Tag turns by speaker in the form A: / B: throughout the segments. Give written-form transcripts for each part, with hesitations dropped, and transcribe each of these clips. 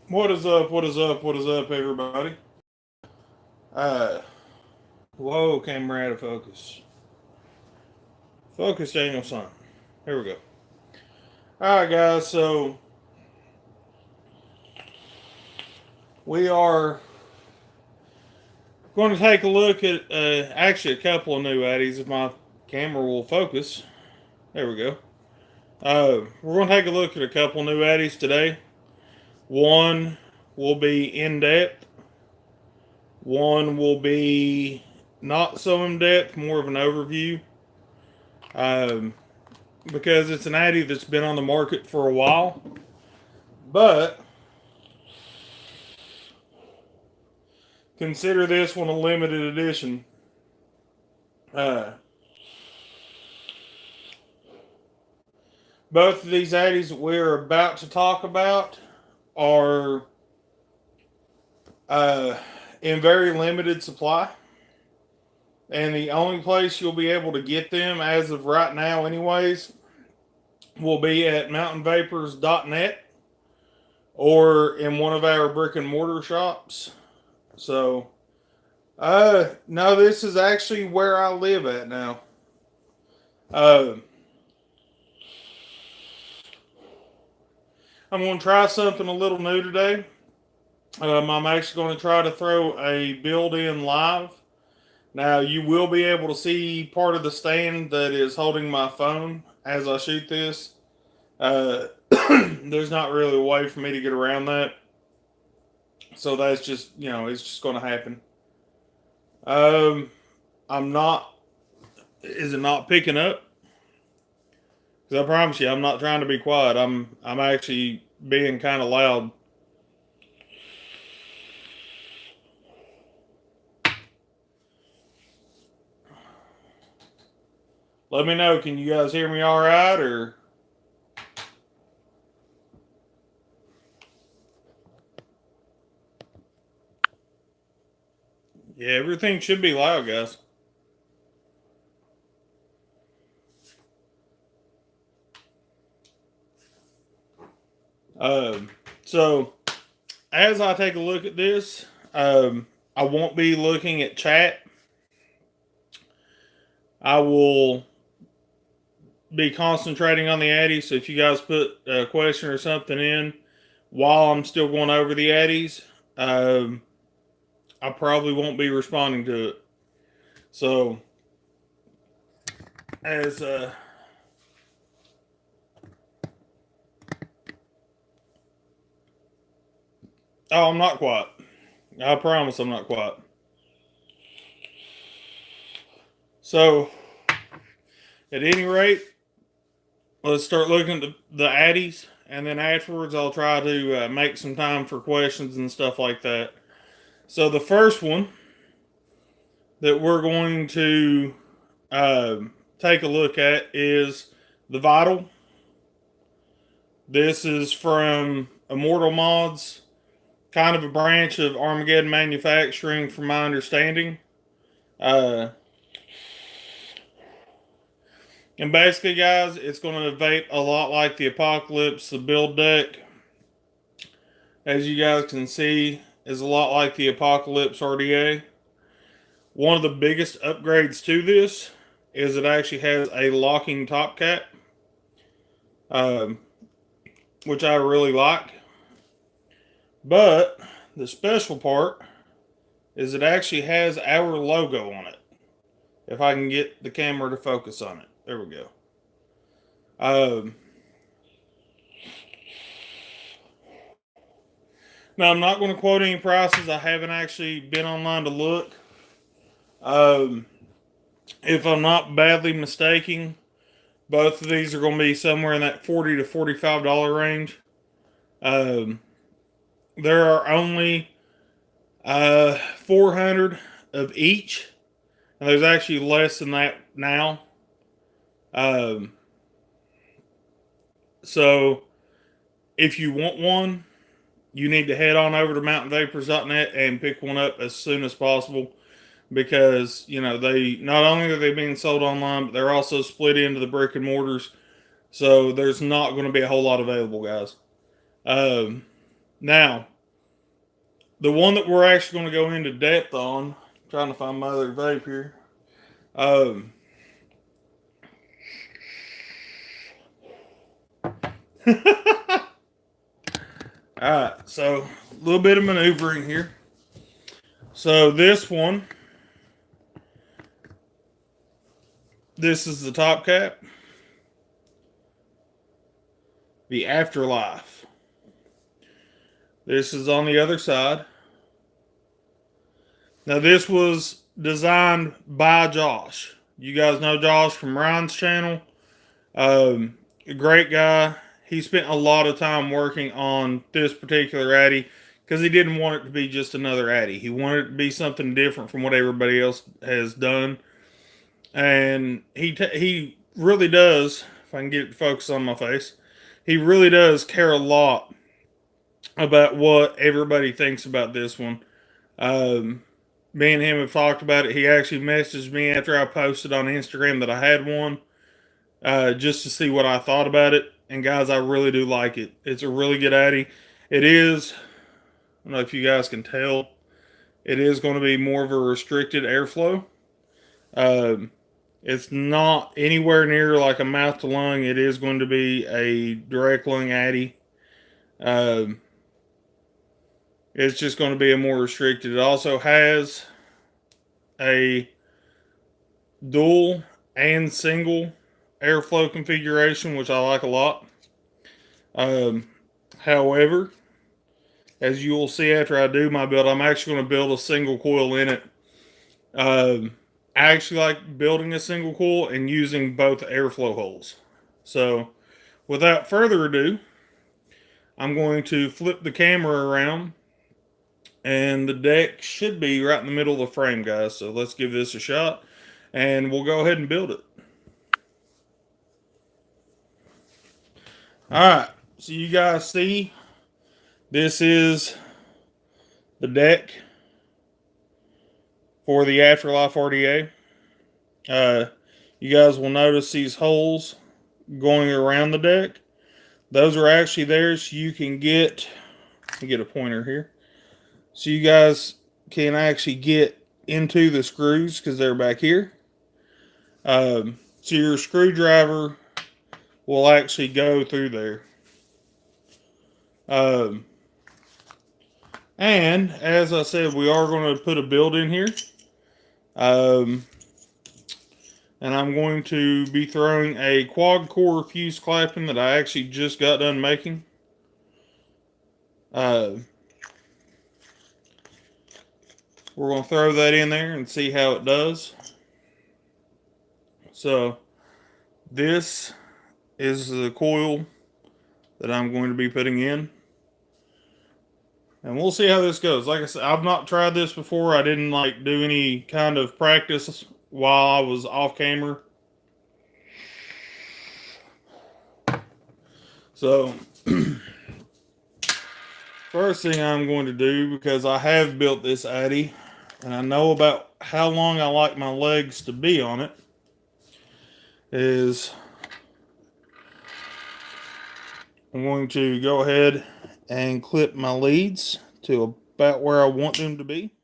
A: What is up? What is up? What is up, everybody? Uh, Whoa, camera out of focus. Focus, Daniel son. Here we go. All right, guys. So we are going to take a look at actually a couple of new addies. If my camera will focus, there we go. We're going to take a look at a couple new addies today. One will be in depth. One will be not so in depth, more of an overview. Because it's an addy that's been on the market for a while, but consider this one a limited edition. Both of these addies that we're about to talk about are in very limited supply, and the only place you'll be able to get them as of right now anyways will be at mountainvapors.net or in one of our brick and mortar shops. So no, this is actually where I live at now. I'm going to try something a little new today. I'm actually going to try to throw a build in live. Now, you will be able to see part of the stand that is holding my phone as I shoot this. There's not really a way for me to get around that. So that's just, it's just going to happen. I'm not, is it not picking up? Because I promise you, I'm not trying to be quiet. I'm actually being kind of loud. Let me know. Can you guys hear me all right, or? Yeah, everything should be loud, guys. So as I take a look at this, I won't be looking at chat. I will be concentrating on the addies. So if you guys put a question or something in while I'm still going over the addies, I probably won't be responding to it. So as oh, I'm not quiet. I promise I'm not quiet. So, at any rate, let's start looking at the addies, and then afterwards I'll try to make some time for questions and stuff like that. So the first one that we're going to take a look at is the Vital. This is from Immortal Mods, kind of a branch of Armageddon Manufacturing, from my understanding. And basically, guys, it's going to vape a lot like the Apocalypse. The build deck, as you guys can see, is a lot like the Apocalypse RDA. One of the biggest upgrades to this is it actually has a locking top cap, which I really like. But the special part is it actually has our logo on it. If I can get the camera to focus on it. There we go. Now, I'm not going to quote any prices. I haven't actually been online to look. If I'm not badly mistaken, both of these are going to be somewhere in that $40 to $45 range. There are only 400 of each, and there's actually less than that now. So if you want one, you need to head on over to mountainvapors.net and pick one up as soon as possible, because they not only are they being sold online, but they're also split into the brick and mortars, so there's not going to be a whole lot available, guys. Now, the one that we're actually going to go into depth on, trying to find my other vape here. Alright, so a little bit of maneuvering here. So this one, this is the top cap. The Afterlife. This is on the other side. Now this was designed by Josh. You guys know Josh from Ryan's channel. A great guy. He spent a lot of time working on this particular Addy because he didn't want it to be just another Addy. He wanted it to be something different from what everybody else has done. And he really does, if I can get it to focus on my face, he really does care a lot about what everybody thinks about this one. Me and him have talked about it. He actually messaged me after I posted on Instagram that I had one, just to see what I thought about it. And guys, I really do like it. It's a really good Addy. It is, I don't know if you guys can tell, it is going to be more of a restricted airflow. It's not anywhere near like a mouth to lung. It is going to be a direct lung Addy. It's just going to be a more restricted. It also has a dual and single airflow configuration, which I like a lot. However, as you will see after I do my build, I'm actually going to build a single coil in it. I actually like building a single coil and using both airflow holes. So, without further ado, I'm going to flip the camera around, and the deck should be right in the middle of the frame, guys. So let's give this a shot, and we'll go ahead and build it. Alright, so you guys see, this is the deck for the Afterlife RDA. You guys will notice these holes going around the deck. Those are actually there so you can get a pointer here. So you guys can actually get into the screws because they're back here. So your screwdriver will actually go through there. And as I said, we are going to put a build in here. And I'm going to be throwing a quad core fuse clapping that I actually just got done making. We're going to throw that in there and see how it does. So this is the coil that I'm going to be putting in. And we'll see how this goes. Like I said, I've not tried this before. I didn't like do any kind of practice while I was off camera. So first thing I'm going to do, because I have built this Addy and I know about how long I like my legs to be on it, is I'm going to go ahead and clip my leads to about where I want them to be.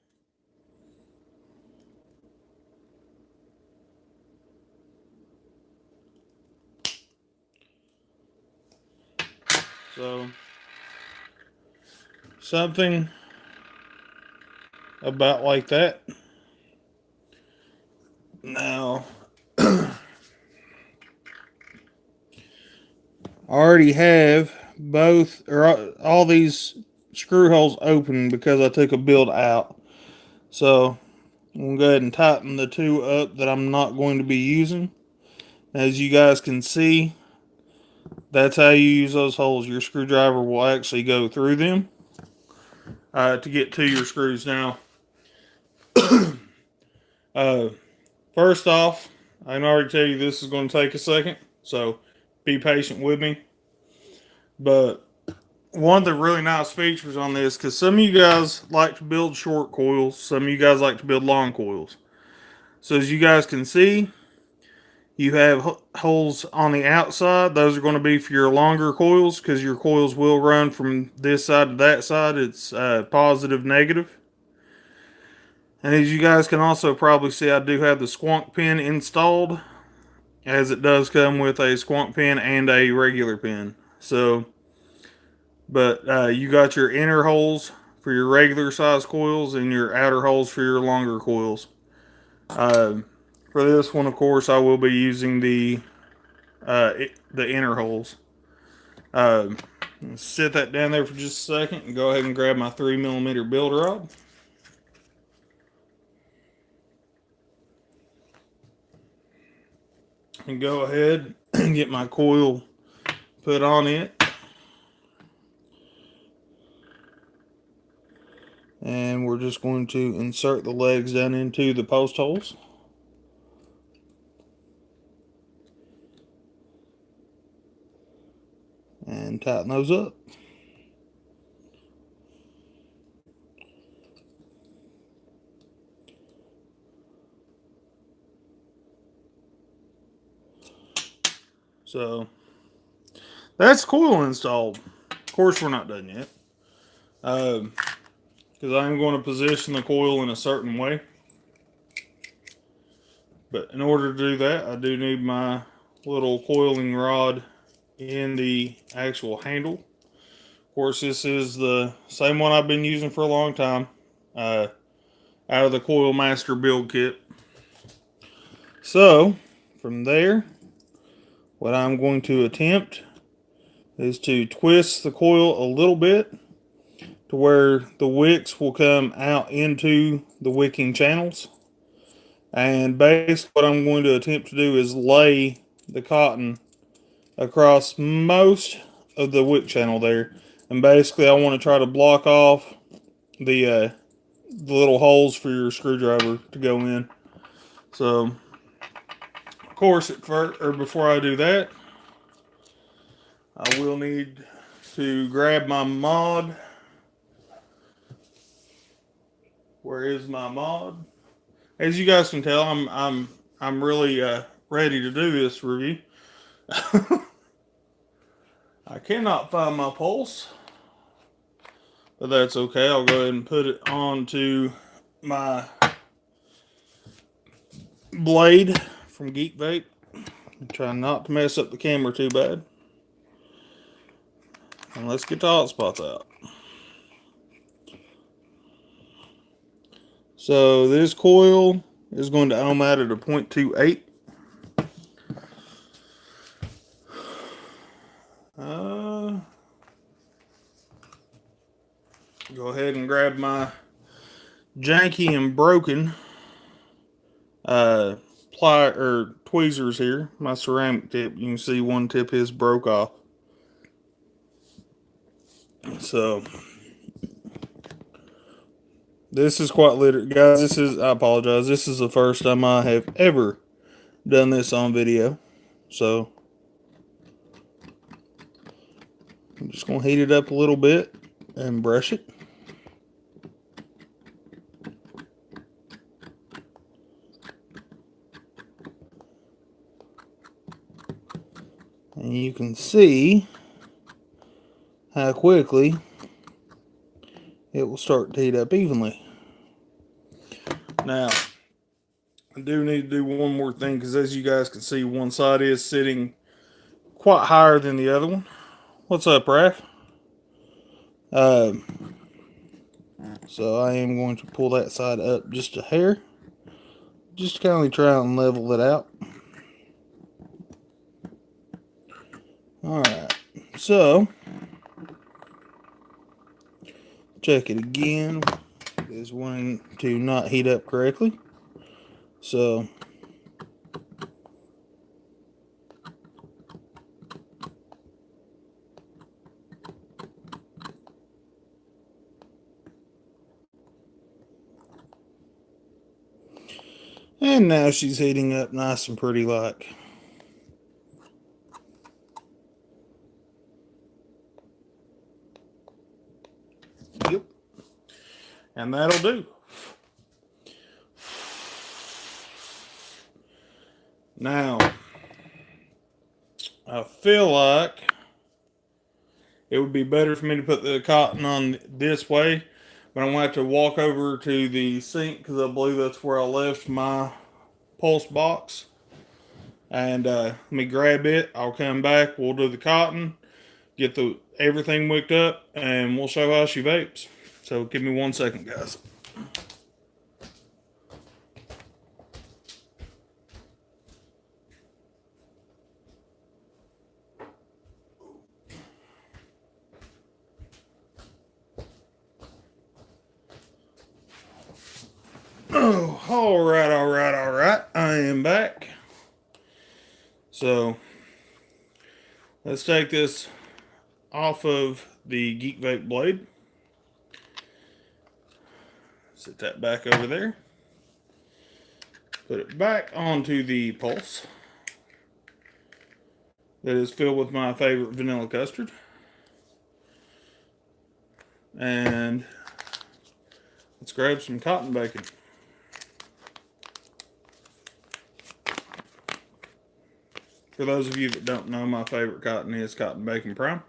A: So something about like that. Now, I already have both, or all these screw holes open because I took a build out. So I'm going to go ahead and tighten the two up that I'm not going to be using. As you guys can see, that's how you use those holes. Your screwdriver will actually go through them to get to your screws. Now, first off, I can already tell you this is going to take a second, so be patient with me. But one of the really nice features on this, because some of you guys like to build short coils, some of you guys like to build long coils. So as you guys can see, You have holes on the outside. Those are going to be for your longer coils because your coils will run from this side to that side. It's positive, negative. And as you guys can also probably see, I do have the squonk pin installed, as it does come with a squonk pin and a regular pin. So, but you got your inner holes for your regular size coils and your outer holes for your longer coils. For this one, of course, I will be using the inner holes. Set that down there for just a second and go ahead and grab my 3mm build rod. And go ahead and get my coil put on it. And we're just going to insert the legs down into the post holes. And tighten those up. So that's coil installed. Of course, we're not done yet. Because I'm going to position the coil in a certain way. But in order to do that, I do need my little coiling rod in the actual handle. Of course, this is the same one I've been using for a long time, out of the Coil Master build kit. So, from there, what I'm going to attempt is to twist the coil a little bit to where the wicks will come out into the wicking channels. And basically what I'm going to attempt to do is lay the cotton across most of the wick channel there. And basically I want to try to block off the little holes for your screwdriver to go in. So, of course, before I do that, I will need to grab my mod. Where is my mod? As you guys can tell, I'm really ready to do this review. I cannot find my pulse, but that's okay. I'll go ahead and put it onto my blade from Geek Vape. Try not to mess up the camera too bad. And let's get the hot spots out. So this coil is going to ohm out at a 0.28. Go ahead and grab my janky and broken tweezers here. My ceramic tip. You can see one tip is broke off. So this is quite literally, guys. I apologize. This is the first time I have ever done this on video. So I'm just going to heat it up a little bit and brush it. And you can see how quickly it will start to heat up evenly. Now, I do need to do one more thing, because as you guys can see, one side is sitting quite higher than the other one. What's up, Raph? So I am going to pull that side up just a hair, just to kind of try and level it out. Alright, so check it again. It's wanting to not heat up correctly. So and now she's heating up nice and pretty like. Yep. And that'll do. Now, I feel like it would be better for me to put the cotton on this way, but I'm going to have to walk over to the sink because I believe that's where I left my pulse box. And let me grab it. I'll come back. We'll do the cotton, get the everything wicked up, and we'll show how she vapes. So give me 1 second, guys. Oh, all right. I am back. So let's take this off of the Geek Vape blade. Set that back over there. Put it back onto the pulse that is filled with my favorite vanilla custard. And let's grab some cotton bacon. For those of you that don't know, my favorite cotton is Cotton Bacon Prime.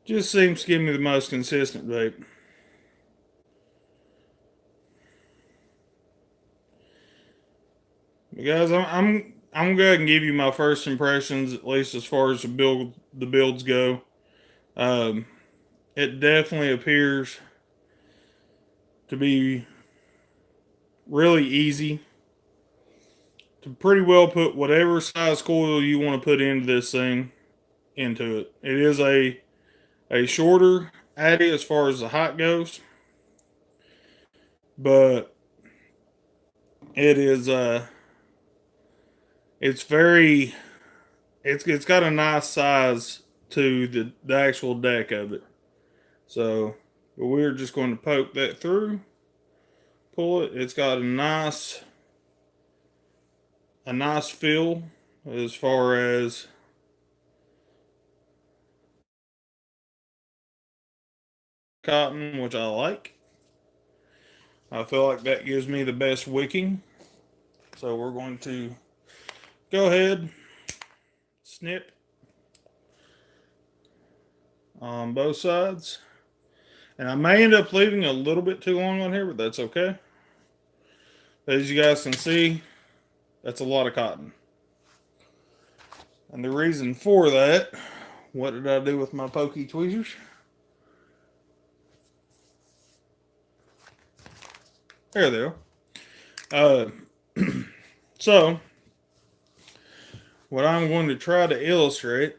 A: Just seems to give me the most consistent vape. But guys, I'm gonna go ahead and give you my first impressions, at least as far as the builds go. It definitely appears to be really easy to pretty well put whatever size coil you want to put into this thing into it. It is a shorter addy as far as the height goes, but it is it's got a nice size to the actual deck of it. So we're just going to poke that through, pull it. It's got a nice feel as far as cotton, which I like. I feel like that gives me the best wicking. So we're going to go ahead, snip on both sides. And I may end up leaving a little bit too long on here, but that's okay. As you guys can see, that's a lot of cotton. And the reason for that, what did I do with my pokey tweezers? There they are. So, what I'm going to try to illustrate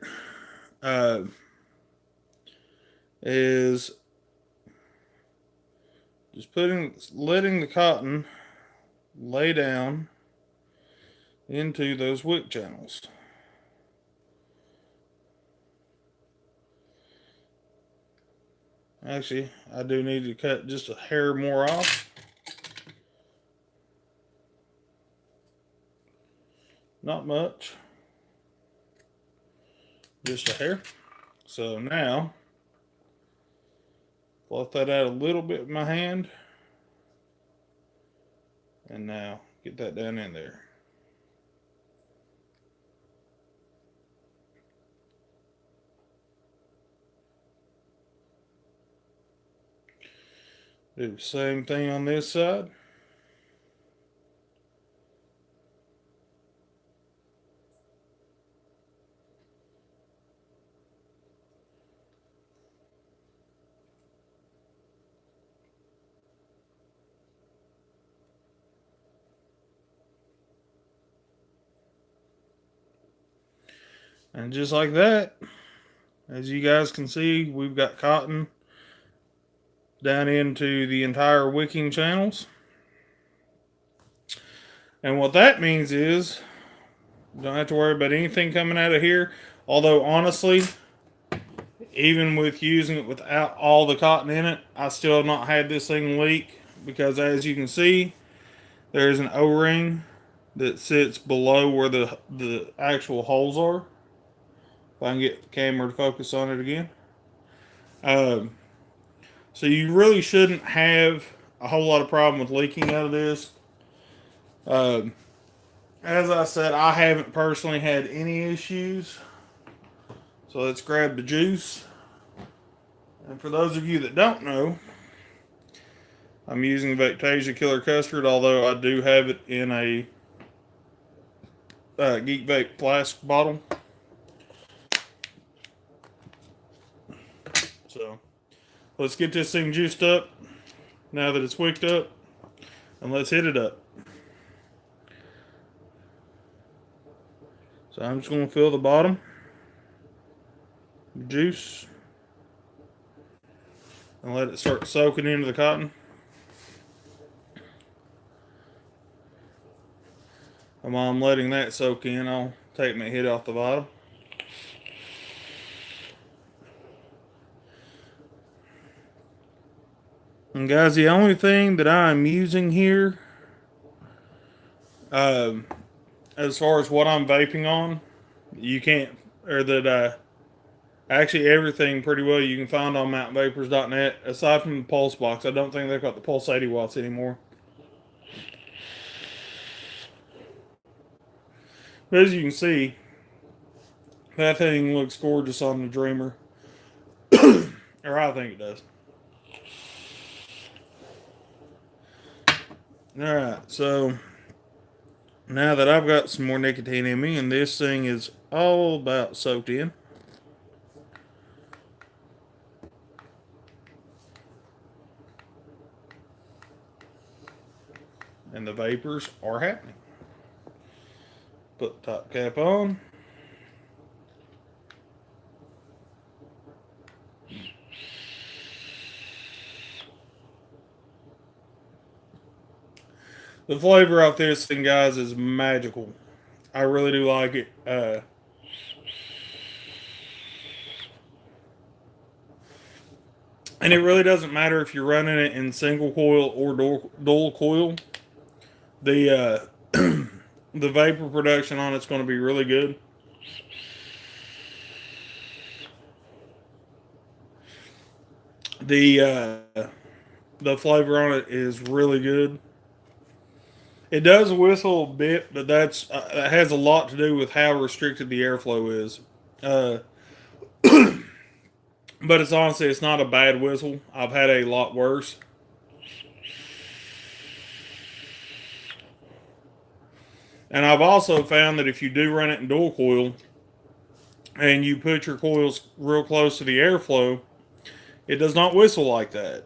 A: is just letting the cotton lay down into those wick channels. Actually, I do need to cut just a hair more off. Not much. Just a hair. So now, fluff that out a little bit with my hand. And now, get that down in there. Do the same thing on this side. And just like that, as you guys can see, we've got cotton down into the entire wicking channels. And what that means is, don't have to worry about anything coming out of here. Although, honestly, even with using it without all the cotton in it, I still have not had this thing leak. Because as you can see, there's an O-ring that sits below where the actual holes are. If I can get the camera to focus on it again. So you really shouldn't have a whole lot of problem with leaking out of this. as I said, I haven't personally had any issues. So let's grab the juice. And for those of you that don't know, I'm using Vectasia Killer Custard, although I do have it in a Geek Vape flask bottle. So let's get this thing juiced up now that it's wicked up, and let's hit it up. So I'm just going to fill the bottom with juice and let it start soaking into the cotton. And while I'm letting that soak in, I'll take my head off the bottom. And guys, the only thing that I'm using here, as far as what I'm vaping on, you can't, or that actually everything pretty well you can find on mountainvapors.net, aside from the pulse box. I don't think they've got the pulse 80 watts anymore. But as you can see, that thing looks gorgeous on the Dreamer. Or I think it does. Alright, so now that I've got some more nicotine in me, and this thing is all about soaked in, and the vapors are happening. Put the top cap on. The flavor of this thing, guys, is magical. I really do like it. And it really doesn't matter if you're running it in single coil or dual coil. The the vapor production on it's going to be really good. The flavor on it is really good. It does whistle a bit, but that has a lot to do with how restricted the airflow is. But it's honestly, it's not a bad whistle. I've had a lot worse. And I've also found that if you do run it in dual coil and you put your coils real close to the airflow, it does not whistle like that.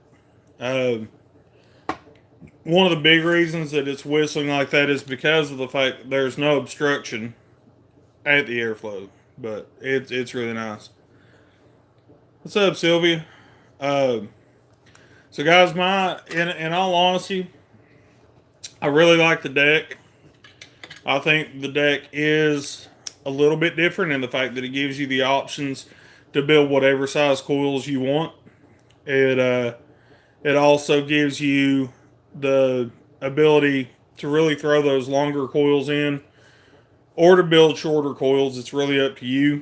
A: One of the big reasons that it's whistling like that is because of the fact that there's no obstruction at the airflow. But it's really nice. What's up, Sylvia? So guys, in all honesty, I really like the deck. I think the deck is a little bit different in the fact that it gives you the options to build whatever size coils you want. It also gives you the ability to really throw those longer coils in, or to build shorter coils. It's really up to you.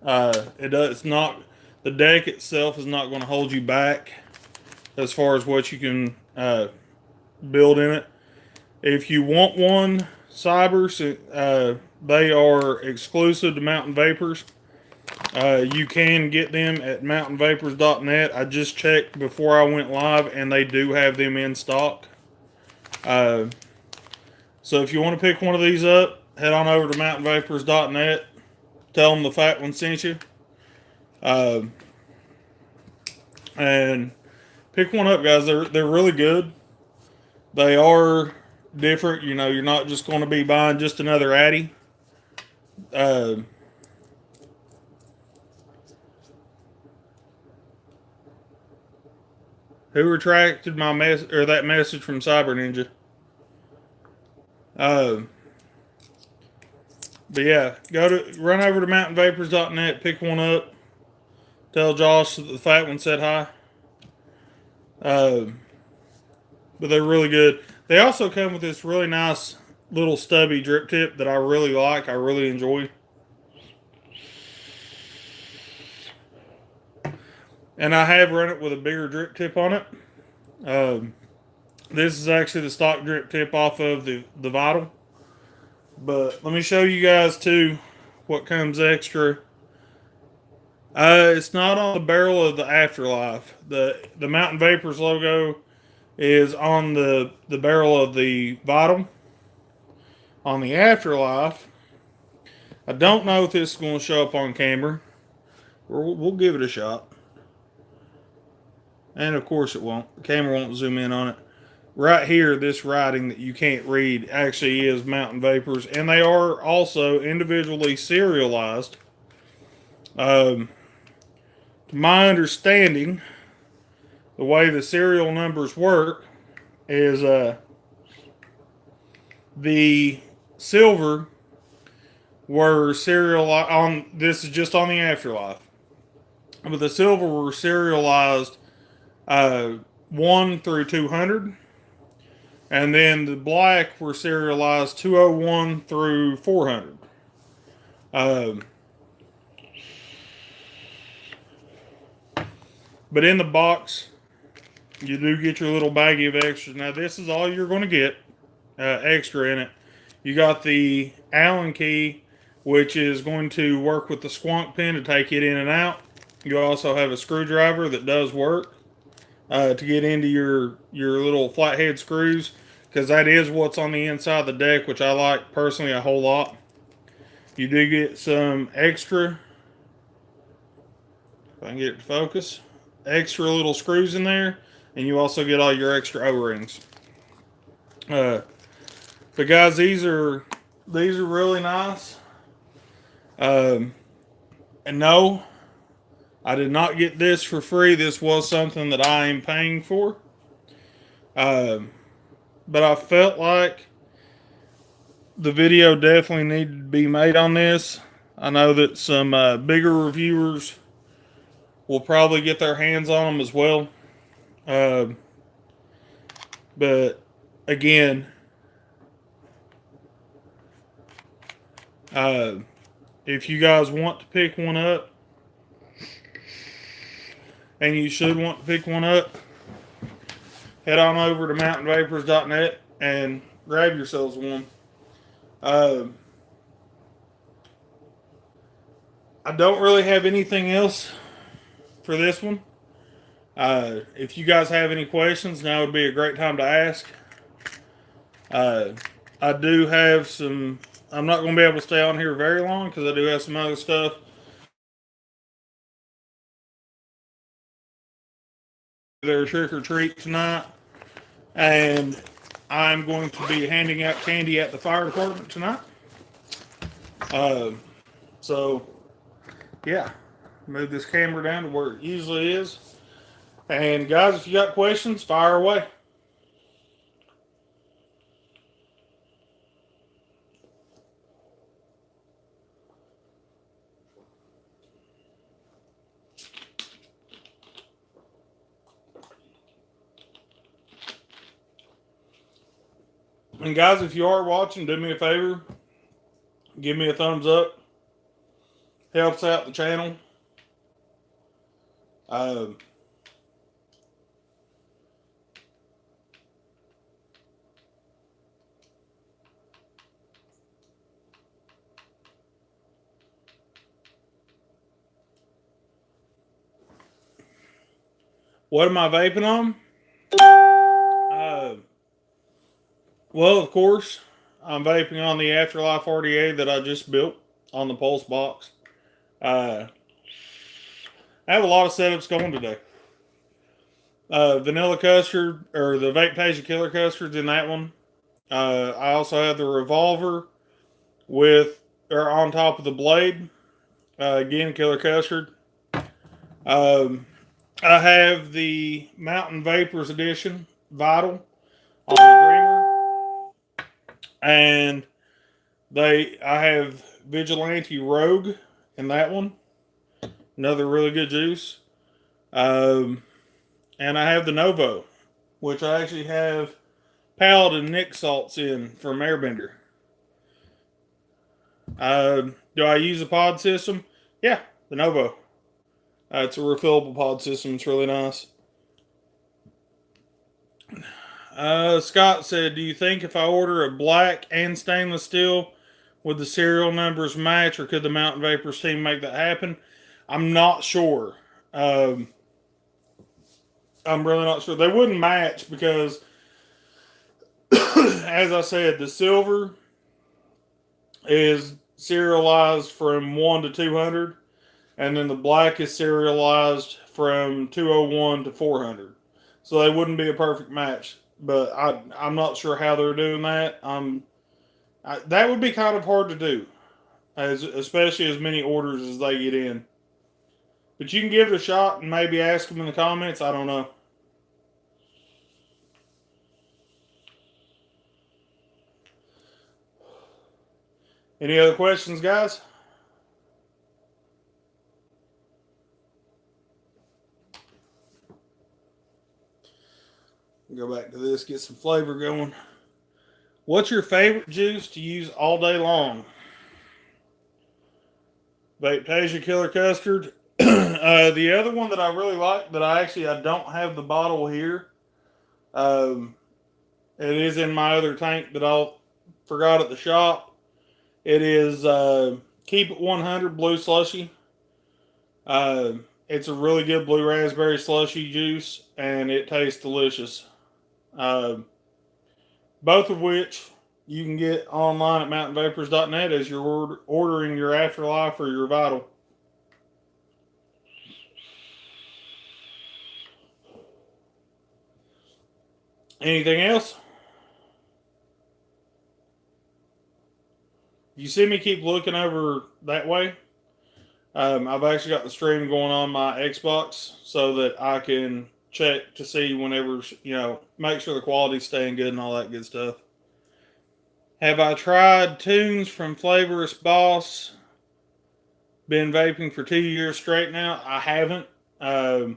A: It's not, the deck itself is not going to hold you back as far as what you can build in it. If you want one, Cybers, they are exclusive to Mountain Vapors. You can get them at mountainvapors.net. I just checked before I went live, and they do have them in stock. So if you want to pick one of these up, head on over to mountainvapors.net. Tell them the Fat One sent you. And pick one up, guys. They're really good. They are different. You know, you're not just going to be buying just another Addy. Who retracted my that message from Cyber Ninja? But yeah, run over to mountainvapors.net, pick one up. Tell Josh that the Fat One said hi. But they're really good. They also come with this really nice little stubby drip tip that I really like. I really enjoy. And I have run it with a bigger drip tip on it. This is actually the stock drip tip off of the Vital. But let me show you guys too what comes extra. It's not on the barrel of the Afterlife. The Mountain Vapors logo is on the barrel of the Vital. On the Afterlife, I don't know if this is going to show up on camera. We'll give it a shot. And of course it won't. The camera won't zoom in on it. Right here, this writing that you can't read actually is Mountain Vapors. And they are also individually serialized. To my understanding, the way the serial numbers work is the silver were serial on. This is just on the Afterlife, but the silver were serialized 1 through 200, and then the black were serialized 201 through 400. But in the box, you do get your little baggie of extras. Now, this is all you're going to get extra in it. You got the Allen key, which is going to work with the squonk pin to take it in and out. You also have a screwdriver that does work to get into your little flathead screws, because that is what's on the inside of the deck, which I like personally a whole lot. You do get some extra, if I can get it to focus, extra little screws in there, and you also get all your extra O-rings. But guys, these are really nice. And no, I did not get this for free. This was something that I am paying for. But I felt like the video definitely needed to be made on this. I know that some bigger reviewers will probably get their hands on them as well. But again, if you guys want to pick one up, and you should want to pick one up, head on over to mountainvapors.net and grab yourselves one. I don't really have anything else for this one. If you guys have any questions, now would be a great time to ask. I do have some, I'm not going to be able to stay on here very long because I do have some other stuff. Their trick or treat tonight, and I'm going to be handing out candy at the fire department tonight. So yeah, move this camera down to where it usually is. And guys, if you got questions, fire away. And guys, if you are watching, do me a favor. Give me a thumbs up. Helps out the channel. What am I vaping on? Well, of course, I'm vaping on the Afterlife RDA that I just built on the Pulse box. I have a lot of setups going today. Vanilla custard, or the Vape Tasia Killer custards in that one. I also have the revolver with, or on top of the blade. Again, Killer custard. I have the Mountain Vapors edition Vital on the Dreamer, and I have Vigilante Rogue in that one. Another really good juice. And I have the Novo, which I actually have Paladin Nick salts in from Airbender. Do I use a pod system? Yeah, the Novo. It's a refillable pod system. It's really nice. Scott said, do you think if I order a black and stainless steel, Would the serial numbers match, or could the Mountain Vapors team make that happen? I'm not sure. Um, I'm really not sure. They wouldn't match because, as I said, the silver is serialized from 1 to 200, and then the black is serialized from 201 to 400. So they wouldn't be a perfect match. But I'm not sure how they're doing that. That would be kind of hard to do, especially as many orders as they get in. But you can give it a shot and maybe ask them in the comments. I don't know. Any other questions, guys? Go back to this, get some flavor going. What's your favorite juice to use all day long? Vaptasia Killer Custard. The other one that I really like, that I don't have the bottle here. Um, it is in my other tank that I forgot at the shop. It is Keep It 100 Blue Slushy. Uh, it's a really good blue raspberry slushy juice, and it tastes delicious. Uh, both of which you can get online at mountainvapors.net as you're ordering your Afterlife or your Vital. Anything else? You see me keep looking over that way. I've actually got the stream going on my Xbox so that I can check to see whenever, make sure the quality's staying good and all that good stuff. Have I tried tunes from Flavorous Boss? Been vaping for 2 years straight now. I haven't. I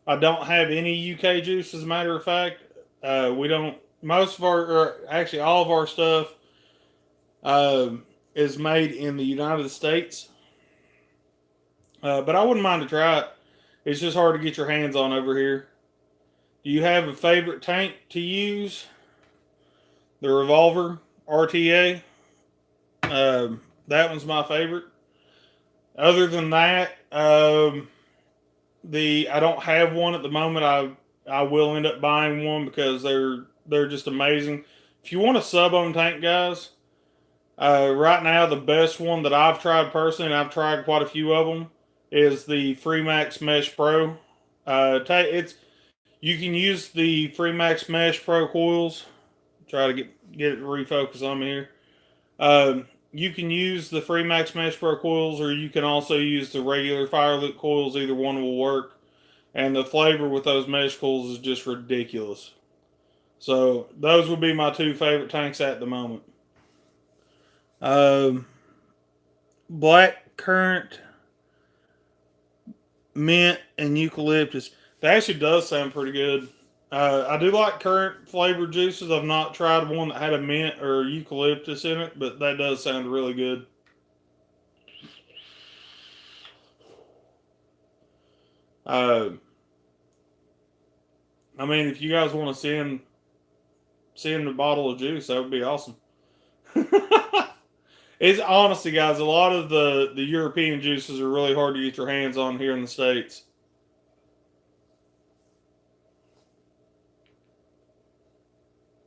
A: don't have any UK juice, as a matter of fact. We don't. Most of our, or actually all of our stuff, is made in the United States. But I wouldn't mind to try it. It's just hard to get your hands on over here. Do you have a favorite tank to use? The Revolver RTA. That one's my favorite. Other than that, I don't have one at the moment. I will end up buying one because they're just amazing. If you want a sub-ohm tank, guys, right now the best one that I've tried personally, and I've tried quite a few of them, is the Freemax Mesh Pro. You can use the Freemax Mesh Pro coils. Try to get it to refocus on me here. You can use the Freemax Mesh Pro coils, or you can also use the regular Fire Loop coils. Either one will work. And the flavor with those mesh coils is just ridiculous. So those would be my two favorite tanks at the moment. Black Currant, Mint, and Eucalyptus. That actually does sound pretty good. I do like currant flavored juices. I've not tried one that had a mint or eucalyptus in it, but that does sound really good. I mean, if you guys want to send a bottle of juice, that would be awesome. It's honestly, guys, a lot of the European juices are really hard to get your hands on here in the States.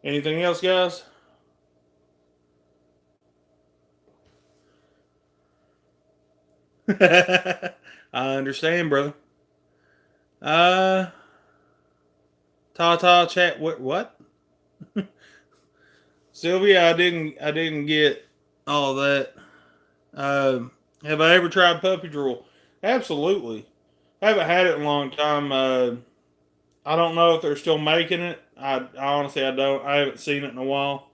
A: Anything else, guys? I understand, brother. Ta chat. What? Sylvia, I didn't get all of that. Have I ever tried puppy drool? Absolutely. I haven't had it in a long time. I don't know if they're still making it. I don't. I haven't seen it in a while.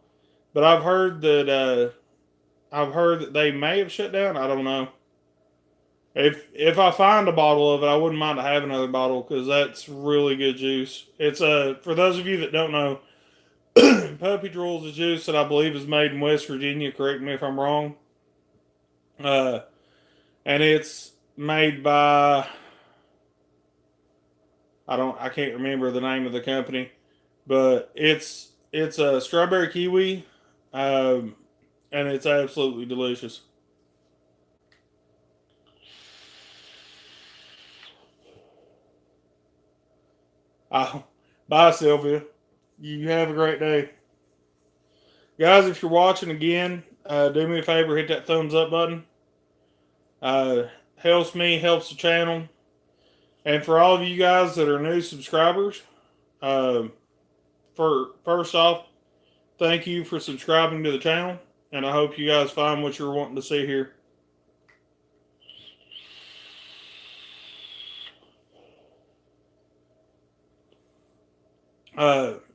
A: But I've heard that they may have shut down. I don't know. If I find a bottle of it, I wouldn't mind to have another bottle because that's really good juice. It's for those of you that don't know, puppy drool is a juice that I believe is made in West Virginia. Correct me if I'm wrong. And it's made by I can't remember the name of the company, but it's a strawberry kiwi, and it's absolutely delicious. Bye, Sylvia. You have a great day. Guys, if you're watching again, do me a favor, hit that thumbs up button. Helps me, helps the channel. And for all of you guys that are new subscribers, for first off, thank you for subscribing to the channel, and I hope you guys find what you're wanting to see here.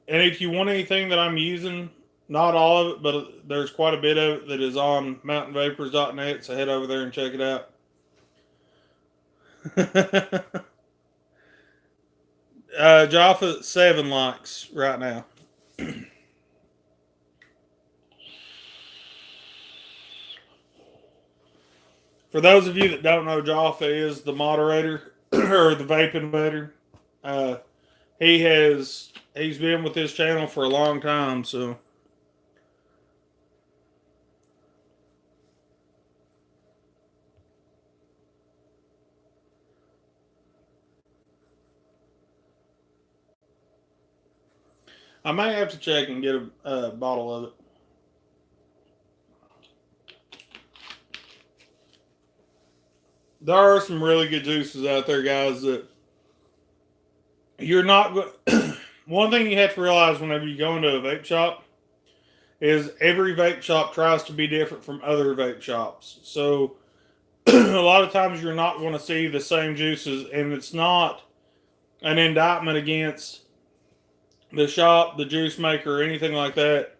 A: And if you want anything that I'm using, not all of it, but there's quite a bit of it that is on mountainvapors.net, so head over there and check it out. Jaffa 7 likes right now. For those of you that don't know, Jaffa is the moderator or the vape invader. He's been with this channel for a long time, so I may have to check and get a bottle of it. There are some really good juices out there, guys, that you're not going. One thing you have to realize whenever you go into a vape shop is every vape shop tries to be different from other vape shops. So a lot of times you're not going to see the same juices, and it's not an indictment against the shop, the juice maker, or anything like that.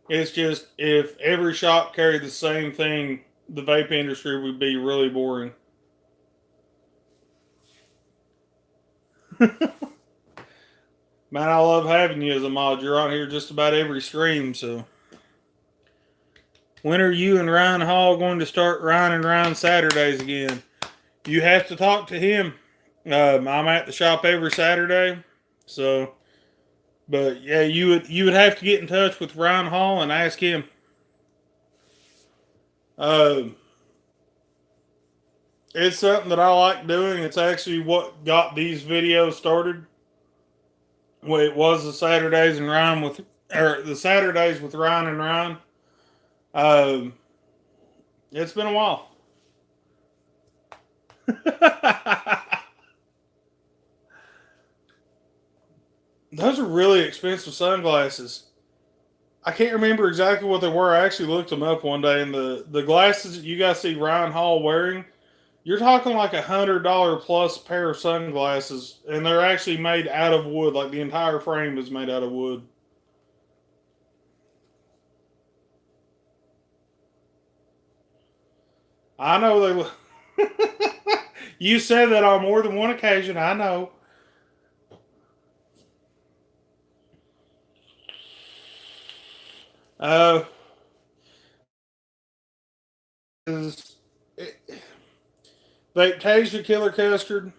A: It's just if every shop carried the same thing, the vape industry would be really boring. Man, I love having you as a mod. You're on here just about every stream, so. When are you and Ryan Hall going to start Ryan and Ryan Saturdays again? You have to talk to him. I'm at the shop every Saturday, so. But yeah, you would have to get in touch with Ryan Hall and ask him. It's something that I like doing. It's actually what got these videos started. Well, it was the Saturdays and Ryan with, or the Saturdays with Ryan and Ryan. It's been a while. Those are really expensive sunglasses. I can't remember exactly what they were. I actually looked them up one day, and the glasses that you guys see Ryan Hall wearing, you're talking like $100 plus pair of sunglasses, and they're actually made out of wood. Like the entire frame is made out of wood. I know they. You said that on more than one occasion. I know. Is Vape Taser Killer Custard.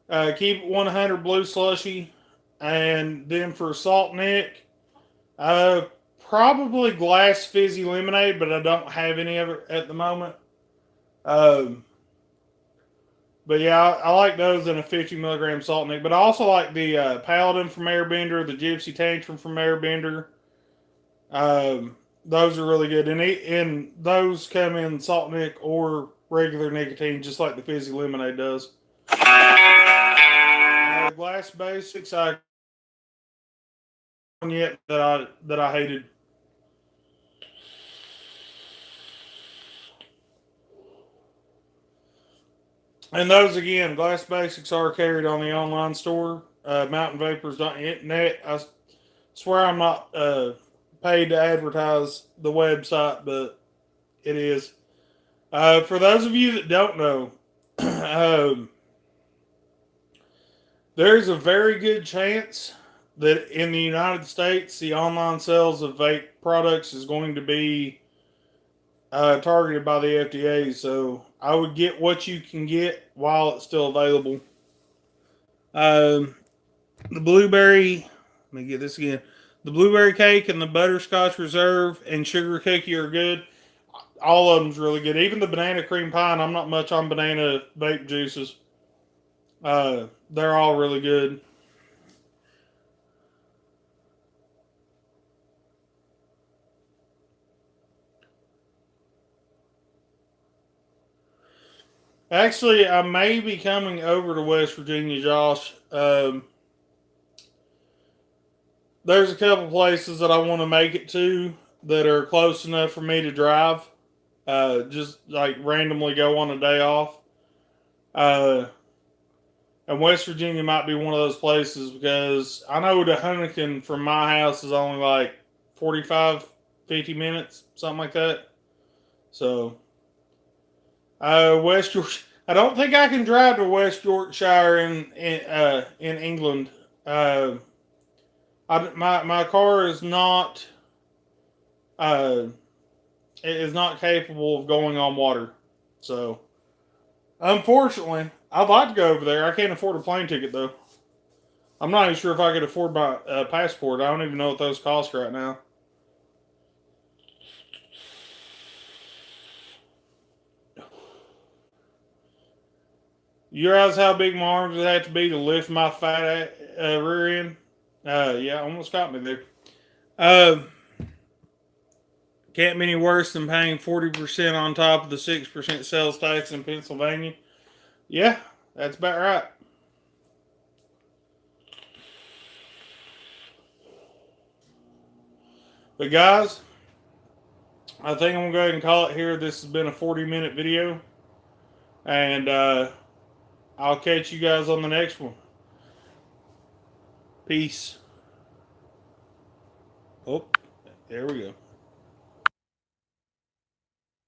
A: Keep it 100 Blue Slushy. And then for Salt Nick, probably Glass Fizzy Lemonade, but I don't have any of it at the moment. But yeah, I like those in a 50 milligram Salt Nick. But I also like the Paladin from Airbender, the Gypsy Tantrum from Airbender. Those are really good. And those come in Salt Nick or regular nicotine, just like the Fizzy Lemonade does. Glass Basics, I yet that I hated. And those again, Glass Basics are carried on the online store, mountainvapors.net. I swear I'm not paid to advertise the website, but it is. For those of you that don't know, there's a very good chance that in the United States, the online sales of vape products is going to be targeted by the FDA. So I would get what you can get while it's still available. The blueberry, let me get this again. The blueberry cake and the butterscotch reserve and sugar cookie are good. All of them's really good. Even the banana cream pie, and I'm not much on banana vape juices. They're all really good. Actually, I may be coming over to West Virginia, Josh. There's a couple places that I want to make it to that are close enough for me to drive. Just like randomly go on a day off. And West Virginia might be one of those places because I know the Huntington from my house is only like 45, 50 minutes, something like that. So, West Yorkshire. I don't think I can drive to West Yorkshire in England. My car is not uh, capable of going on water. So, unfortunately, I'd like to go over there. I can't afford a plane ticket though. I'm not even sure if I could afford my passport. I don't even know what those cost right now. You realize how big my arms would have to be to lift my fat rear end? Yeah, almost got me there. Can't be any worse than paying 40% on top of the 6% sales tax in Pennsylvania. Yeah, that's about right. But guys, I think I'm going to go ahead and call it here. This has been a 40-minute video. And I'll catch you guys on the next one. Peace. Oh, there we go.